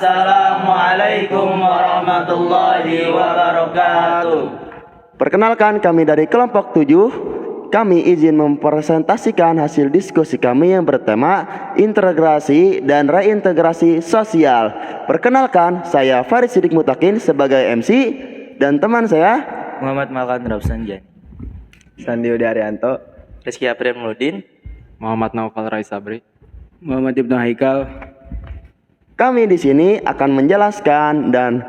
Assalamualaikum warahmatullahi wabarakatuh. Perkenalkan, kami dari kelompok 7. Kami izin mempresentasikan hasil diskusi kami yang bertema integrasi dan reintegrasi sosial. Perkenalkan, saya Farid Sidik Mutakin sebagai MC dan teman saya Muhammad Malkan Rabsanjani, Sandi Udaryanto, Rizky April Muludin, Muhammad Naufal Rai Sabri, Muhammad Ibnu Haikal. Kami di sini akan menjelaskan dan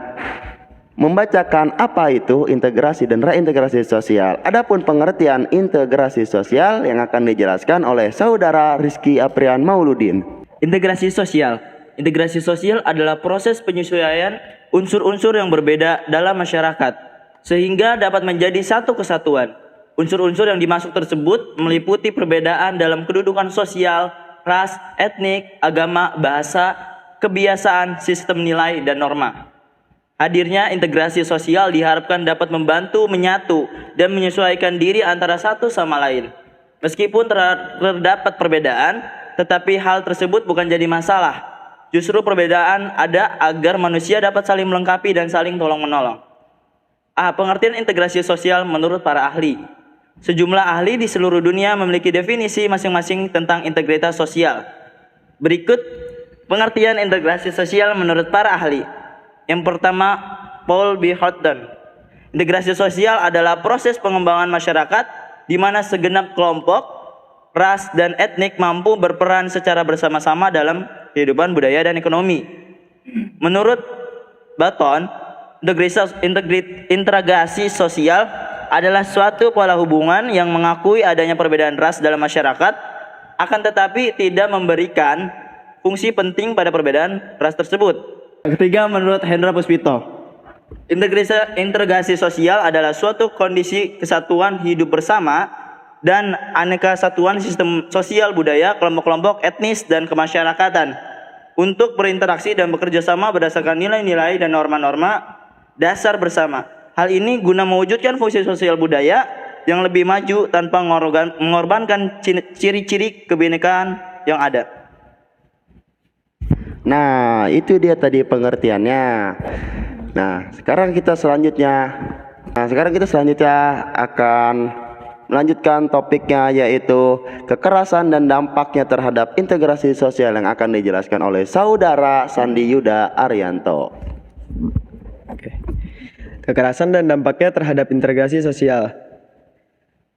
membacakan apa itu integrasi dan reintegrasi sosial. Adapun pengertian integrasi sosial yang akan dijelaskan oleh saudara Rizky Aprian Mauludin. Integrasi sosial. Integrasi sosial adalah proses penyesuaian unsur-unsur yang berbeda dalam masyarakat sehingga dapat menjadi satu kesatuan. Unsur-unsur yang dimaksud tersebut meliputi perbedaan dalam kedudukan sosial, ras, etnik, agama, bahasa, kebiasaan, sistem nilai, dan norma. Hadirnya integrasi sosial diharapkan dapat membantu menyatu dan menyesuaikan diri antara satu sama lain. Meskipun terdapat perbedaan, tetapi hal tersebut bukan jadi masalah. Justru perbedaan ada agar manusia dapat saling melengkapi dan saling tolong-menolong. Pengertian integrasi sosial menurut para ahli. Sejumlah ahli di seluruh dunia memiliki definisi masing-masing tentang integritas sosial. Berikut pengertian integrasi sosial menurut para ahli. Yang pertama, Paul B. Houghton. Integrasi sosial adalah proses pengembangan masyarakat di mana segenap kelompok, ras, dan etnik mampu berperan secara bersama-sama dalam kehidupan budaya dan ekonomi. Menurut Button, integrasi sosial adalah suatu pola hubungan yang mengakui adanya perbedaan ras dalam masyarakat, akan tetapi tidak memberikan fungsi penting pada perbedaan ras tersebut. Yang ketiga, menurut Hendra Puspito, integrasi sosial adalah suatu kondisi kesatuan hidup bersama dan aneka satuan sistem sosial budaya, kelompok-kelompok etnis dan kemasyarakatan untuk berinteraksi dan bekerja sama berdasarkan nilai-nilai dan norma-norma dasar bersama. Hal ini guna mewujudkan fungsi sosial budaya yang lebih maju tanpa mengorbankan ciri-ciri kebinekaan yang ada. Nah, itu dia tadi pengertiannya. Nah, sekarang kita selanjutnya akan melanjutkan topiknya, yaitu kekerasan dan dampaknya terhadap integrasi sosial yang akan dijelaskan oleh saudara Sandi Yuda Arianto. kekerasan dan dampaknya terhadap integrasi sosial.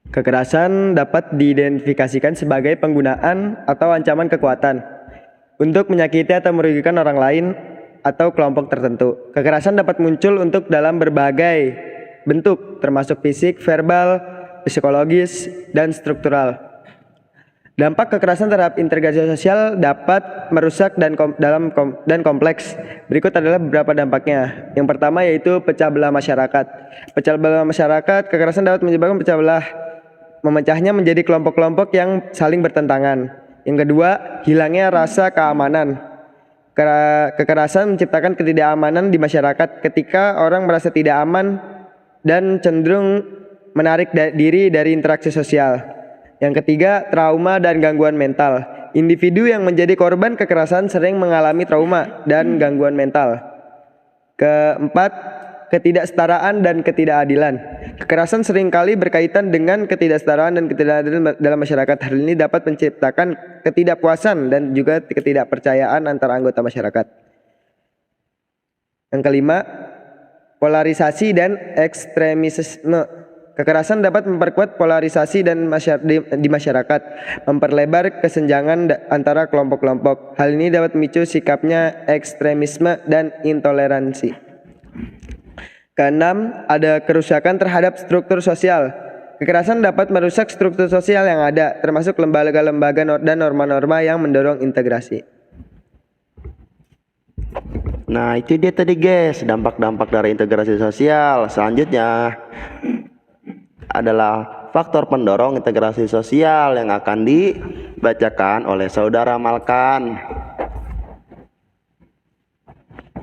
Kekerasan dapat diidentifikasikan sebagai penggunaan atau ancaman kekuatan untuk menyakiti atau merugikan orang lain atau kelompok tertentu. Kekerasan dapat muncul untuk dalam berbagai bentuk, termasuk fisik, verbal, psikologis, dan struktural. Dampak kekerasan terhadap integrasi sosial dapat merusak dan kompleks. Berikut adalah beberapa dampaknya. Yang pertama yaitu pecah belah masyarakat. Pecah belah masyarakat, kekerasan dapat menyebabkan pecah belah, memecahnya menjadi kelompok-kelompok yang saling bertentangan. Yang kedua, hilangnya rasa keamanan. Kekerasan menciptakan ketidakamanan di masyarakat ketika orang merasa tidak aman dan cenderung menarik diri dari interaksi sosial. Yang ketiga, trauma dan gangguan mental. Individu yang menjadi korban kekerasan sering mengalami trauma dan gangguan mental. Keempat, ketidaksetaraan dan ketidakadilan. Kekerasan seringkali berkaitan dengan ketidaksetaraan dan ketidakadilan dalam masyarakat. Hal ini dapat menciptakan ketidakpuasan dan juga ketidakpercayaan antara anggota masyarakat. Yang kelima, polarisasi dan ekstremisme. Kekerasan dapat memperkuat polarisasi di masyarakat, memperlebar kesenjangan antara kelompok-kelompok. Hal ini dapat memicu sikapnya ekstremisme dan intoleransi. Keenam, ada kerusakan terhadap struktur sosial. Kekerasan dapat merusak struktur sosial yang ada, termasuk lembaga-lembaga dan norma-norma yang mendorong integrasi. Nah, itu dia tadi guys, dampak-dampak dari integrasi sosial. Selanjutnya adalah faktor pendorong integrasi sosial yang akan dibacakan oleh saudara Malkan.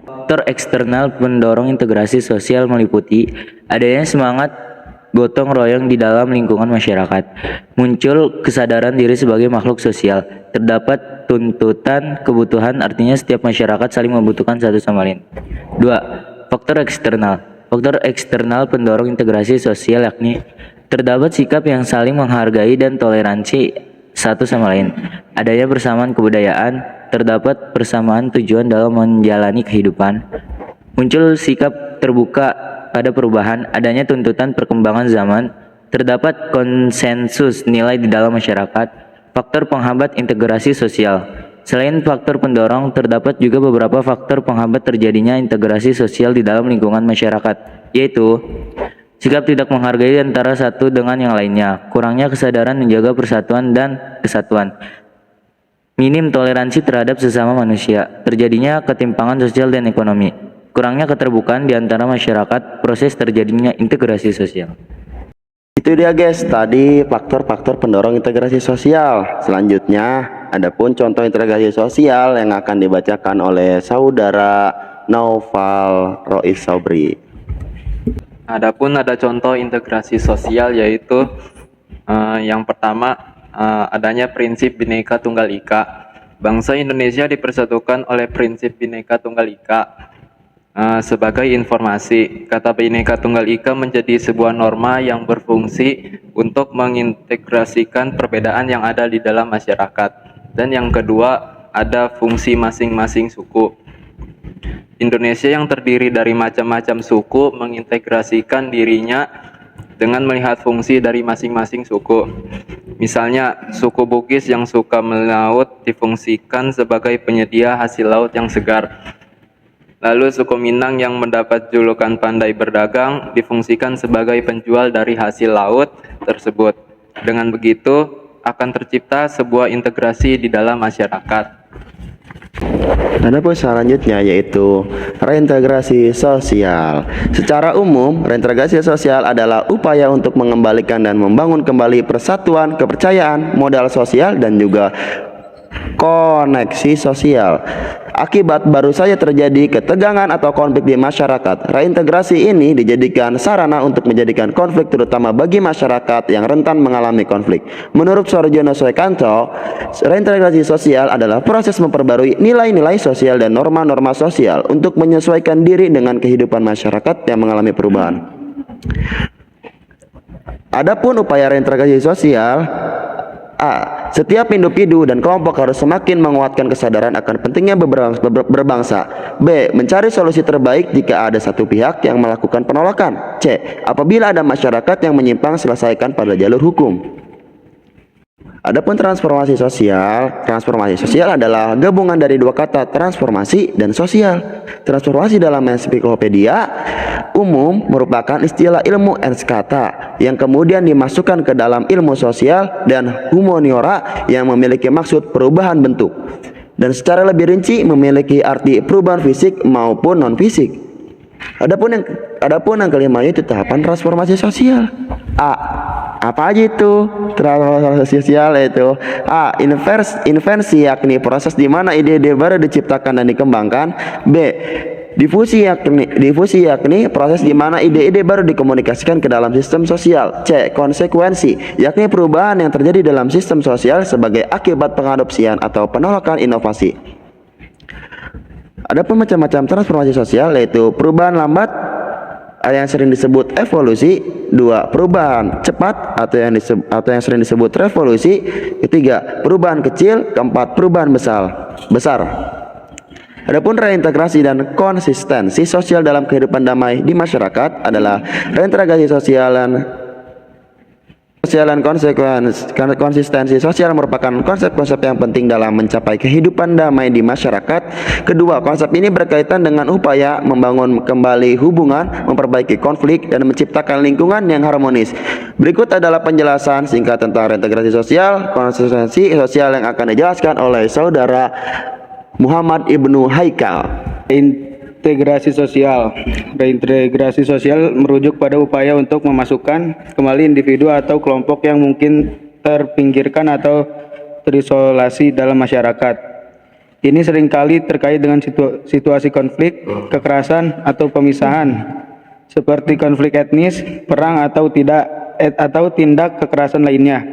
Faktor eksternal pendorong integrasi sosial meliputi adanya semangat gotong royong di dalam lingkungan masyarakat, muncul kesadaran diri sebagai makhluk sosial, terdapat tuntutan kebutuhan, artinya setiap masyarakat saling membutuhkan satu sama lain. 2. Faktor eksternal. Faktor eksternal pendorong integrasi sosial yakni terdapat sikap yang saling menghargai dan toleransi satu sama lain. Adanya persamaan kebudayaan, terdapat persamaan tujuan dalam menjalani kehidupan. Muncul sikap terbuka pada perubahan, adanya tuntutan perkembangan zaman, terdapat konsensus nilai di dalam masyarakat. Faktor penghambat integrasi sosial. Selain faktor pendorong, terdapat juga beberapa faktor penghambat terjadinya integrasi sosial di dalam lingkungan masyarakat, yaitu sikap tidak menghargai antara satu dengan yang lainnya, kurangnya kesadaran menjaga persatuan dan kesatuan, minim toleransi terhadap sesama manusia, terjadinya ketimpangan sosial dan ekonomi, kurangnya keterbukaan di antara masyarakat, proses terjadinya integrasi sosial. Itu dia guys, tadi faktor-faktor pendorong integrasi sosial. Selanjutnya, adapun contoh integrasi sosial yang akan dibacakan oleh saudara Naufal Rois Sobri. Adapun ada contoh integrasi sosial yaitu yang pertama adanya prinsip Bhinneka Tunggal Ika. Bangsa Indonesia dipersatukan oleh prinsip Bhinneka Tunggal Ika. Sebagai informasi, kata Bhinneka Tunggal Ika menjadi sebuah norma yang berfungsi untuk mengintegrasikan perbedaan yang ada di dalam masyarakat. Dan yang kedua, ada fungsi masing-masing suku. Indonesia yang terdiri dari macam-macam suku mengintegrasikan dirinya dengan melihat fungsi dari masing-masing suku. Misalnya, suku Bugis yang suka melaut difungsikan sebagai penyedia hasil laut yang segar. Lalu suku Minang yang mendapat julukan pandai berdagang difungsikan sebagai penjual dari hasil laut tersebut. Dengan begitu akan tercipta sebuah integrasi di dalam masyarakat. Adapun selanjutnya yaitu reintegrasi sosial. Secara umum, reintegrasi sosial adalah upaya untuk mengembalikan dan membangun kembali persatuan, kepercayaan, modal sosial, dan juga koneksi sosial. Akibat baru saja terjadi ketegangan atau konflik di masyarakat. Reintegrasi ini dijadikan sarana untuk menjadikan konflik terutama bagi masyarakat yang rentan mengalami konflik. Menurut Sorjono Soekanto, reintegrasi sosial adalah proses memperbarui nilai-nilai sosial dan norma-norma sosial untuk menyesuaikan diri dengan kehidupan masyarakat yang mengalami perubahan. Adapun upaya reintegrasi sosial, A. Setiap individu dan kelompok harus semakin menguatkan kesadaran akan pentingnya berbangsa. B. Mencari solusi terbaik jika ada satu pihak yang melakukan penolakan. C. Apabila ada masyarakat yang menyimpang, selesaikan pada jalur hukum. Adapun transformasi sosial adalah gabungan dari dua kata transformasi dan sosial. Transformasi dalam ensiklopedia umum merupakan istilah ilmu enskata yang kemudian dimasukkan ke dalam ilmu sosial dan humaniora yang memiliki maksud perubahan bentuk dan secara lebih rinci memiliki arti perubahan fisik maupun non fisik. Adapun yang kelima itu tahapan transformasi sosial. A. Apa aja itu transformasi sosial? Itu A. Invensi yakni proses di mana ide-ide baru diciptakan dan dikembangkan. B. Difusi yakni proses di mana ide-ide baru dikomunikasikan ke dalam sistem sosial. C. Konsekuensi yakni perubahan yang terjadi dalam sistem sosial sebagai akibat pengadopsian atau penolakan inovasi. Ada macam-macam transformasi sosial yaitu perubahan lambat yang sering disebut evolusi, 2. Perubahan cepat atau yang sering disebut revolusi, 3. Perubahan kecil, 4. Perubahan besar. Adapun reintegrasi dan konsistensi sosial dalam kehidupan damai di masyarakat adalah reintegrasi sosial dan konsistensi sosial merupakan konsep-konsep yang penting dalam mencapai kehidupan damai di masyarakat. Kedua, konsep ini berkaitan dengan upaya membangun kembali hubungan, memperbaiki konflik, dan menciptakan lingkungan yang harmonis. Berikut adalah penjelasan singkat tentang reintegrasi sosial, konsistensi sosial yang akan dijelaskan oleh saudara Muhammad Ibnu Haikal. Reintegrasi sosial merujuk pada upaya untuk memasukkan kembali individu atau kelompok yang mungkin terpinggirkan atau terisolasi dalam masyarakat. Ini seringkali terkait dengan situasi konflik, kekerasan atau pemisahan, seperti konflik etnis, perang atau tindak kekerasan lainnya.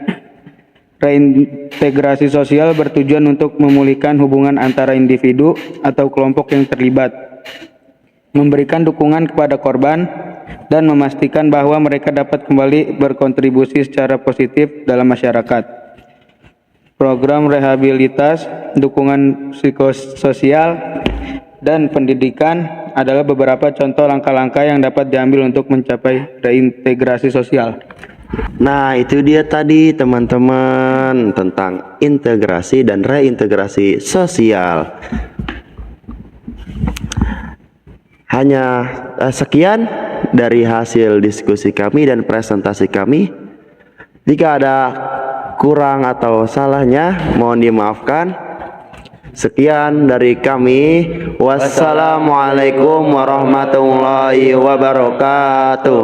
Reintegrasi sosial bertujuan untuk memulihkan hubungan antara individu atau kelompok yang terlibat, memberikan dukungan kepada korban, dan memastikan bahwa mereka dapat kembali berkontribusi secara positif dalam masyarakat. Program rehabilitas, dukungan psikososial, dan pendidikan adalah beberapa contoh langkah-langkah yang dapat diambil untuk mencapai reintegrasi sosial. Nah, itu dia tadi teman-teman tentang integrasi dan reintegrasi sosial. Hanya sekian dari hasil diskusi kami dan presentasi kami. Jika ada kurang atau salahnya, mohon dimaafkan. Sekian dari kami. Wassalamualaikum warahmatullahi wabarakatuh.